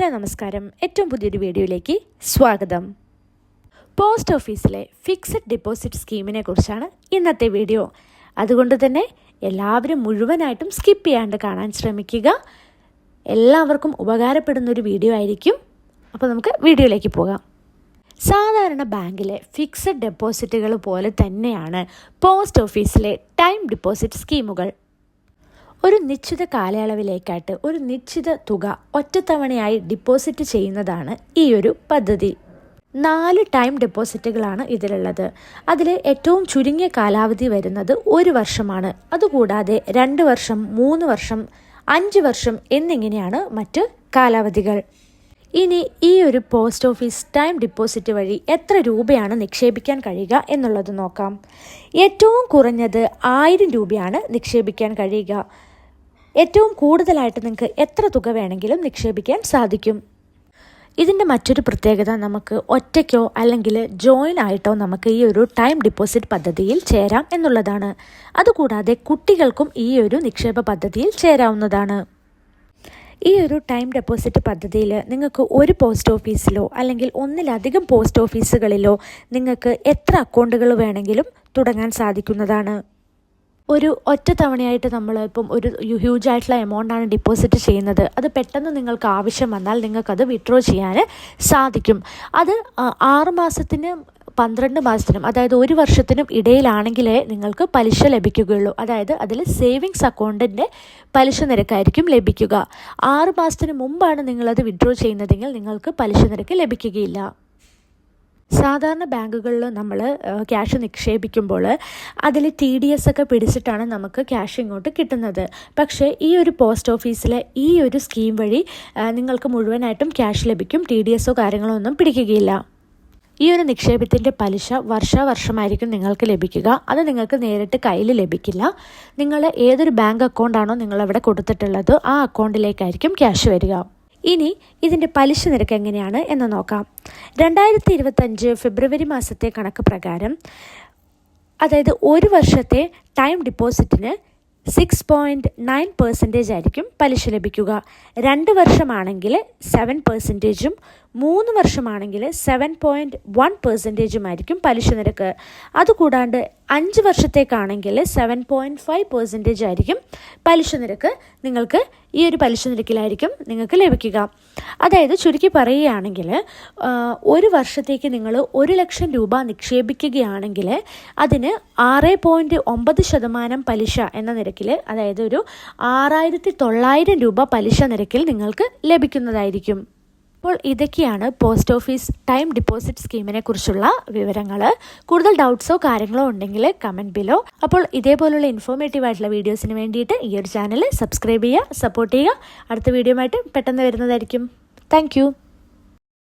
Hello നമസ്കാരം. ഏറ്റവും പുതിയൊരു വീഡിയോയിലേക്ക് സ്വാഗതം. പോസ്റ്റ് ഓഫീസിലെ ഫിക്സഡ് ഡെപ്പോസിറ്റ് സ്കീമിനെ കുറിച്ചാണ് ഇന്നത്തെ വീഡിയോ. അതുകൊണ്ട് തന്നെ എല്ലാവരും മുഴുവനായിട്ടും സ്കിപ്പ് ചെയ്യാണ്ട് കാണാൻ ശ്രമിക്കുക. എല്ലാവർക്കും ഉപകാരപ്പെടുന്നൊരു വീഡിയോ ആയിരിക്കും. അപ്പോൾ നമുക്ക് വീഡിയോയിലേക്ക് പോകാം. സാധാരണ ബാങ്കിലെ ഫിക്സഡ് ഡെപ്പോസിറ്റുകൾ പോലെ തന്നെയാണ് പോസ്റ്റ് ഓഫീസിലെ ടൈം ഡെപ്പോസിറ്റ് സ്കീമുകൾ. ഒരു നിശ്ചിത കാലയളവിലേക്കായിട്ട് ഒരു നിശ്ചിത തുക ഒറ്റത്തവണയായി ഡിപ്പോസിറ്റ് ചെയ്യുന്നതാണ് ഈ ഒരു പദ്ധതി. 4 ടൈം ഡെപ്പോസിറ്റുകളാണ് ഇതിലുള്ളത്. അതിൽ ഏറ്റവും ചുരുങ്ങിയ കാലാവധി വരുന്നത് 1 വർഷമാണ്. അതുകൂടാതെ 2 വർഷം, 3 വർഷം, 5 വർഷം എന്നിങ്ങനെയാണ് മറ്റ് കാലാവധികൾ. ഇനി ഈ ഒരു പോസ്റ്റ് ഓഫീസ് ടൈം ഡിപ്പോസിറ്റ് വഴി എത്ര രൂപയാണ് നിക്ഷേപിക്കാൻ കഴിയുക എന്നുള്ളത് നോക്കാം. ഏറ്റവും കുറഞ്ഞത് 1000 രൂപയാണ് നിക്ഷേപിക്കാൻ കഴിയുക. ഏറ്റവും കൂടുതലായിട്ട് നിങ്ങൾക്ക് എത്ര തുക വേണമെങ്കിലും നിക്ഷേപിക്കാൻ സാധിക്കും. ഇതിൻ്റെ മറ്റൊരു പ്രത്യേകത, നമുക്ക് ഒറ്റയ്ക്കോ അല്ലെങ്കിൽ ജോയിൻ ആയിട്ടോ നമുക്ക് ഈ ഒരു ടൈം ഡിപ്പോസിറ്റ് പദ്ധതിയിൽ ചേരാം എന്നുള്ളതാണ്. അതുകൂടാതെ കുട്ടികൾക്കും ഈ ഒരു നിക്ഷേപ പദ്ധതിയിൽ ചേരാവുന്നതാണ്. ഈ ഒരു ടൈം ഡെപ്പോസിറ്റ് പദ്ധതിയിൽ നിങ്ങൾക്ക് ഒരു പോസ്റ്റ് ഓഫീസിലോ അല്ലെങ്കിൽ ഒന്നിലധികം പോസ്റ്റ് ഓഫീസുകളിലോ നിങ്ങൾക്ക് എത്ര അക്കൗണ്ടുകൾ വേണമെങ്കിലും തുടങ്ങാൻ സാധിക്കുന്നതാണ്. ഒരു ഒറ്റ തവണയായിട്ട് നമ്മൾ ഇപ്പം ഒരു ഹ്യൂജ് ആയിട്ടുള്ള എമൗണ്ടാണ് ഡിപ്പോസിറ്റ് ചെയ്യുന്നത്. അത് പെട്ടെന്ന് നിങ്ങൾക്ക് ആവശ്യം വന്നാൽ നിങ്ങൾക്കത് വിഡ്രോ ചെയ്യാൻ സാധിക്കും. അത് 6 മാസത്തിനും 12 മാസത്തിനും, അതായത് 1 വർഷത്തിനും ഇടയിലാണെങ്കിലേ നിങ്ങൾക്ക് പലിശ ലഭിക്കുകയുള്ളൂ. അതായത് അതിൽ സേവിങ്സ് അക്കൗണ്ടിൻ്റെ പലിശ നിരക്കായിരിക്കും ലഭിക്കുക. 6 മാസത്തിന് മുമ്പാണ് നിങ്ങളത് വിഡ്രോ ചെയ്യുന്നതെങ്കിൽ നിങ്ങൾക്ക് പലിശ നിരക്ക് ലഭിക്കുകയില്ല. സാധാരണ ബാങ്കുകളിൽ നമ്മൾ ക്യാഷ് നിക്ഷേപിക്കുമ്പോൾ അതിൽ TDS ഒക്കെ പിടിച്ചിട്ടാണ് നമുക്ക് ക്യാഷ് ഇങ്ങോട്ട് കിട്ടുന്നത്. പക്ഷേ ഈ ഒരു പോസ്റ്റ് ഓഫീസിലെ ഈ ഒരു സ്കീം വഴി നിങ്ങൾക്ക് മുഴുവനായിട്ടും ക്യാഷ് ലഭിക്കും. TDSോ കാര്യങ്ങളോ ഒന്നും പിടിക്കുകയില്ല. ഈ ഒരു നിക്ഷേപത്തിൻ്റെ പലിശ വർഷമായിരിക്കും നിങ്ങൾക്ക് ലഭിക്കുക. അത് നിങ്ങൾക്ക് നേരിട്ട് കയ്യിൽ ലഭിക്കില്ല. നിങ്ങൾ ഏതൊരു ബാങ്ക് അക്കൗണ്ടാണോ നിങ്ങളവിടെ കൊടുത്തിട്ടുള്ളത് ആ അക്കൗണ്ടിലേക്കായിരിക്കും ക്യാഷ് വരിക. ഇനി ഇതിൻ്റെ പലിശ നിരക്ക് എങ്ങനെയാണ് എന്ന് നോക്കാം. 2025 ഫെബ്രുവരി മാസത്തെ കണക്ക് പ്രകാരം, അതായത് 1 വർഷത്തെ ടൈം ഡിപ്പോസിറ്റിന് 6.9% ആയിരിക്കും പലിശ ലഭിക്കുക. 2 വർഷമാണെങ്കിൽ 7%, 3 വർഷമാണെങ്കിൽ 7.1% ആയിരിക്കും പലിശ നിരക്ക്. അതുകൂടാണ്ട് 5 വർഷത്തേക്കാണെങ്കിൽ 7.5% ആയിരിക്കും പലിശ നിരക്ക്. നിങ്ങൾക്ക് ഈ ഒരു പലിശ നിരക്കിലായിരിക്കും നിങ്ങൾക്ക് ലഭിക്കുക. അതായത് ചുരുക്കി പറയുകയാണെങ്കിൽ 1 വർഷത്തേക്ക് നിങ്ങൾ 1 ലക്ഷം രൂപ നിക്ഷേപിക്കുകയാണെങ്കിൽ അതിന് 6.9% പലിശ എന്ന നിരക്കിൽ, അതായത് ഒരു 6900 രൂപ പലിശ നിരക്കിൽ നിങ്ങൾക്ക് ലഭിക്കുന്നതായിരിക്കും. അപ്പോൾ ഇതൊക്കെയാണ് പോസ്റ്റ് ഓഫീസ് ടൈം ഡിപ്പോസിറ്റ് സ്കീമിനെ കുറിച്ചുള്ള വിവരങ്ങൾ. കൂടുതൽ ഡൗട്ട്സോ കാര്യങ്ങളോ ഉണ്ടെങ്കിൽ കമൻറ്റ് ബിലോ. അപ്പോൾ ഇതേപോലുള്ള ഇൻഫോർമേറ്റീവ് ആയിട്ടുള്ള വീഡിയോസിന് വേണ്ടിയിട്ട് ഈ ഒരു ചാനൽ സബ്സ്ക്രൈബ് ചെയ്യുക, സപ്പോർട്ട് ചെയ്യുക. അടുത്ത വീഡിയോ ആയിട്ട് പെട്ടെന്ന് വരുന്നതായിരിക്കും. താങ്ക്